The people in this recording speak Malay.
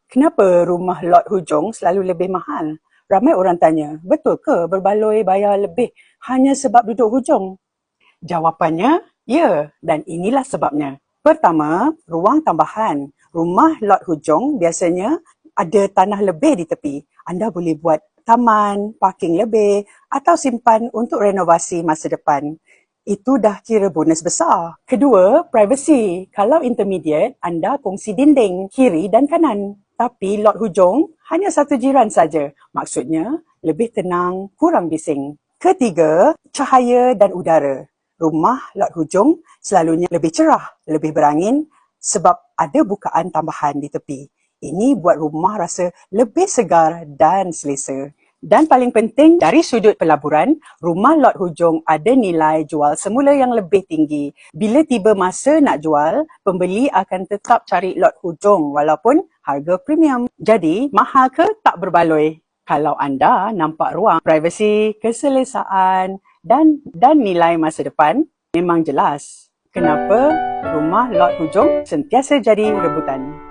Kenapa rumah lot hujung selalu lebih mahal? Ramai orang tanya, betul ke berbaloi bayar lebih hanya sebab duduk hujung? Jawapannya, ya, dan inilah sebabnya. Pertama, ruang tambahan. Rumah lot hujung biasanya ada tanah lebih di tepi. Anda boleh buat taman, parking lebih atau simpan untuk renovasi masa depan. Itu dah kira bonus besar. Kedua, privacy. Kalau intermediate, anda kongsi dinding, kiri dan kanan. Tapi lot hujung, hanya satu jiran saja. Maksudnya, lebih tenang, kurang bising. Ketiga, cahaya dan udara. Rumah lot hujung selalunya lebih cerah, lebih berangin sebab ada bukaan tambahan di tepi. Ini buat rumah rasa lebih segar dan selesa. Dan paling penting, dari sudut pelaburan, rumah lot hujung ada nilai jual semula yang lebih tinggi. Bila tiba masa nak jual, pembeli akan tetap cari lot hujung walaupun harga premium. Jadi, mahal ke tak berbaloi? Kalau anda nampak ruang, privasi, keselesaan dan nilai masa depan, memang jelas kenapa rumah lot hujung sentiasa jadi rebutan.